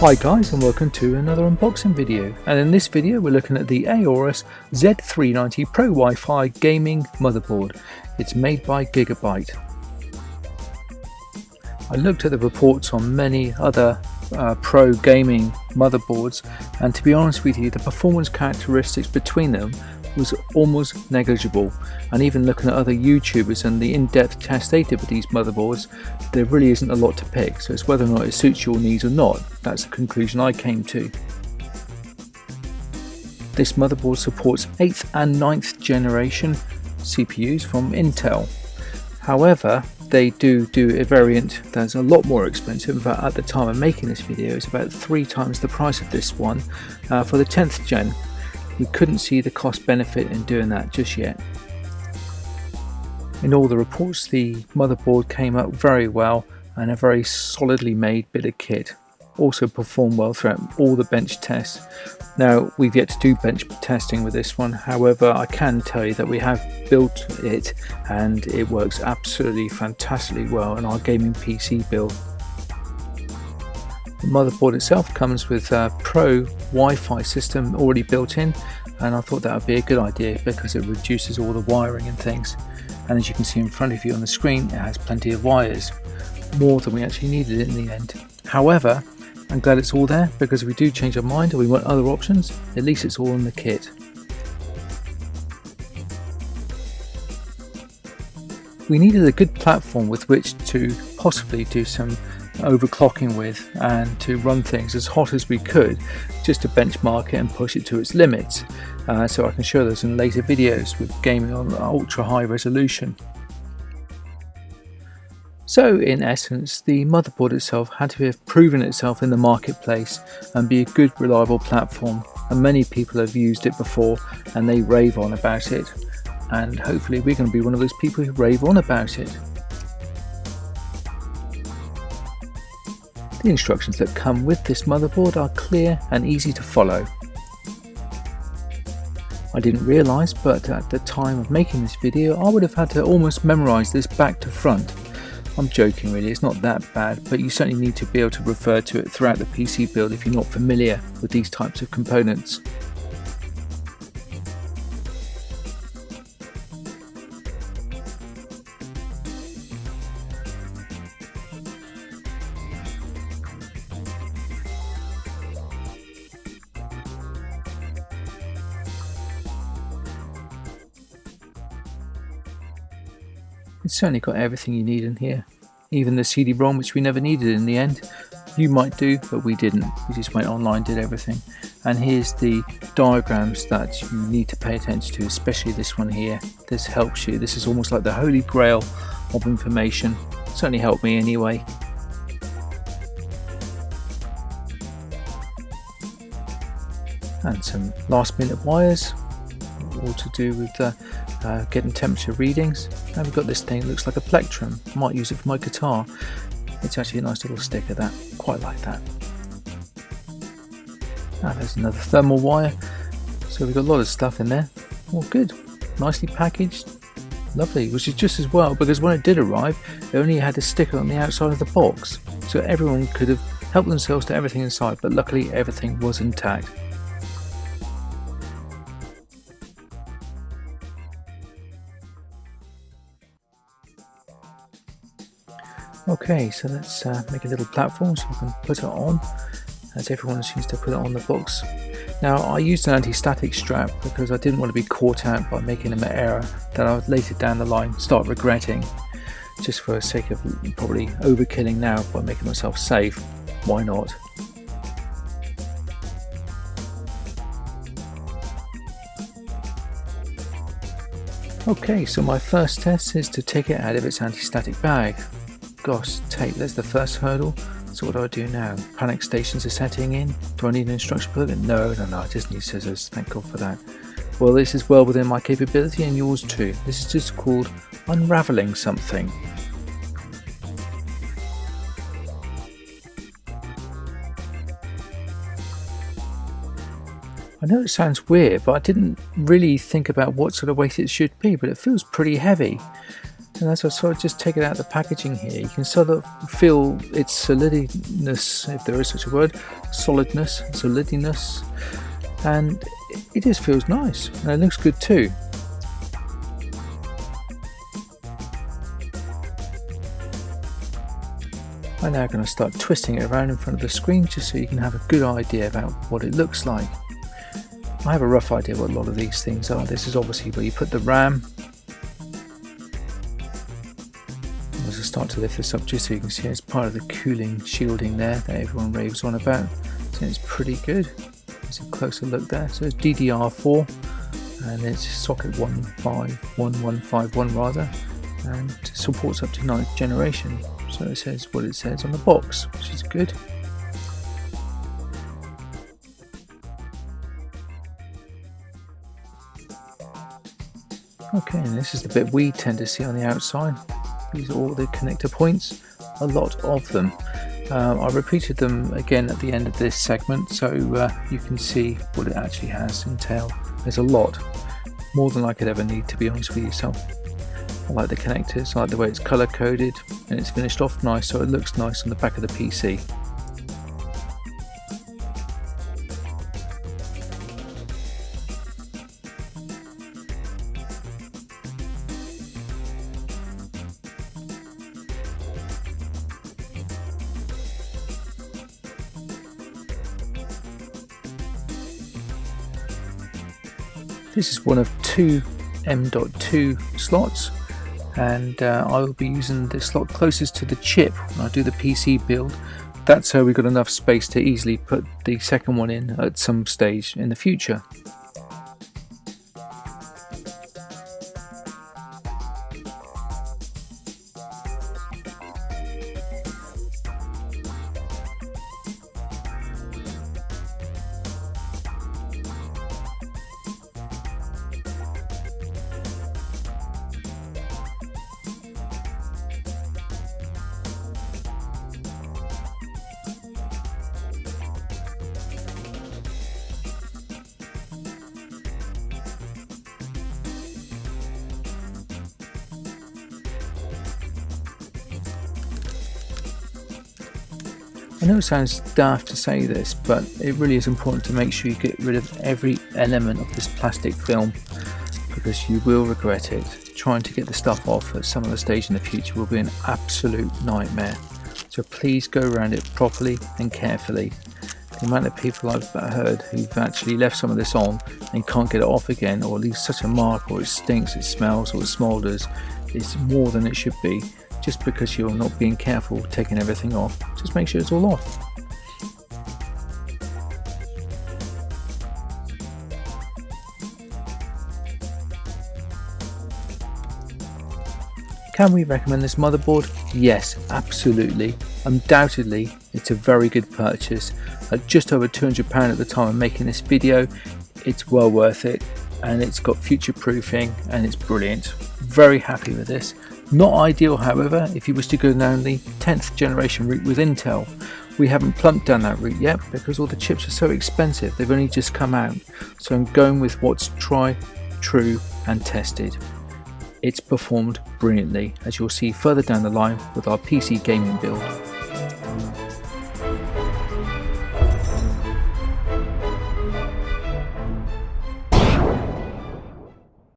Hi guys, and welcome to another unboxing video, and in this video we're looking at the Aorus Z390 Pro Wi-Fi gaming motherboard. It's made by Gigabyte. I looked at the reports on many other pro gaming motherboards, and to be honest with you, the performance characteristics between them was almost negligible. And even looking at other YouTubers and the in-depth tests they did with these motherboards, there really isn't a lot to pick. So it's whether or not it suits your needs or not. That's the conclusion I came to. This motherboard supports 8th and 9th generation CPUs from Intel. However, they do a variant that's a lot more expensive. In fact, at the time of making this video, it's about 3 times the price of this one for the 10th gen. We couldn't see the cost benefit in doing that just yet. In all the reports, the motherboard came out very well and a very solidly made bit of kit. Also performed well throughout all the bench tests. Now, we've yet to do bench testing with this one, however I can tell you that we have built it and it works absolutely fantastically well in our gaming PC build. The motherboard itself comes with a Pro Wi-Fi system already built in, and I thought that would be a good idea because it reduces all the wiring and things. And as you can see in front of you on the screen, it has plenty of wires, more than we actually needed in the end. However, I'm glad it's all there, because if we do change our mind or we want other options, at least it's all in the kit. We needed a good platform with which to possibly do some overclocking with and to run things as hot as we could, just to benchmark it and push it to its limits, so I can show those in later videos with gaming on ultra high resolution. So in essence, the motherboard itself had to have proven itself in the marketplace and be a good reliable platform, and many people have used it before and they rave on about it, and hopefully we're going to be one of those people who rave on about it. The instructions that come with this motherboard are clear and easy to follow. I didn't realise, but at the time of making this video I would have had to almost memorise this back to front. I'm joking really, it's not that bad, but you certainly need to be able to refer to it throughout the PC build if you're not familiar with these types of components. It's certainly got everything you need in here, even the CD-ROM, which we never needed in the end. You might do, but we didn't. We just went online, did everything. And here's the diagrams that you need to pay attention to, especially this one here. This helps you. This is almost like the holy grail of information. Certainly helped me anyway. And some last minute wires, all to do with getting temperature readings. Now we've got this thing that looks like a plectrum. I might use it for my guitar. It's actually a nice little sticker, that. Quite like that. Now there's another thermal wire. So we've got a lot of stuff in there. All good. Nicely packaged. Lovely. Which is just as well, because when it did arrive, it only had a sticker on the outside of the box. So everyone could have helped themselves to everything inside, but luckily everything was intact. Okay, so let's make a little platform so I can put it on, as everyone seems to put it on the box. Now I used an anti-static strap because I didn't want to be caught out by making an error that I would later down the line start regretting, just for the sake of probably overkilling now by making myself safe. Why not? Okay, so my first test is to take it out of its anti-static bag. Gosh, tape, that's the first hurdle. So what do I do now? Panic stations are setting in. Do I need an instruction booklet? No, I just need scissors, thank God for that. Well, this is well within my capability and yours too. This is just called unraveling something. I know it sounds weird, but I didn't really think about what sort of weight it should be, but it feels pretty heavy. And as I sort of just take it out of the packaging here, you can sort of feel its solidiness, if there is such a word, solidiness, and it just feels nice, and it looks good too. I'm now going to start twisting it around in front of the screen just so you can have a good idea about what it looks like. I have a rough idea what a lot of these things are. This is obviously where you put the RAM. As I start to lift this up just so you can see it's part of the cooling shielding there that everyone raves on about. So it's pretty good. There's a closer look there. So it's DDR4 and it's socket 1151 rather, and supports up to 9th generation. So it says what it says on the box, which is good. Okay, and this is the bit we tend to see on the outside. These are all the connector points, a lot of them. I repeated them again at the end of this segment so you can see what it actually has entailed. There's a lot, more than I could ever need, to be honest with you. So I like the connectors, I like the way it's color coded, and it's finished off nice so it looks nice on the back of the PC. This is one of two M.2 slots, and I will be using the slot closest to the chip when I do the PC build. That's so we've got enough space to easily put the second one in at some stage in the future. I know it sounds daft to say this, but it really is important to make sure you get rid of every element of this plastic film, because you will regret it. Trying to get the stuff off at some other stage in the future will be an absolute nightmare. So please go around it properly and carefully. The amount of people I've heard who've actually left some of this on and can't get it off again, or leaves such a mark, or it stinks, it smells, or it smoulders, is more than it should be. Just because you're not being careful taking everything off. Just make sure it's all off. Can we recommend this motherboard? Yes, absolutely. Undoubtedly, it's a very good purchase. At just over £200 at the time of making this video, it's well worth it, and it's got future proofing and it's brilliant. Very happy with this. Not ideal, however, if you wish to go down the 10th generation route with Intel. We haven't plumped down that route yet because all the chips are so expensive. They've only just come out. So I'm going with what's tried, true and tested. It's performed brilliantly, as you'll see further down the line with our PC gaming build.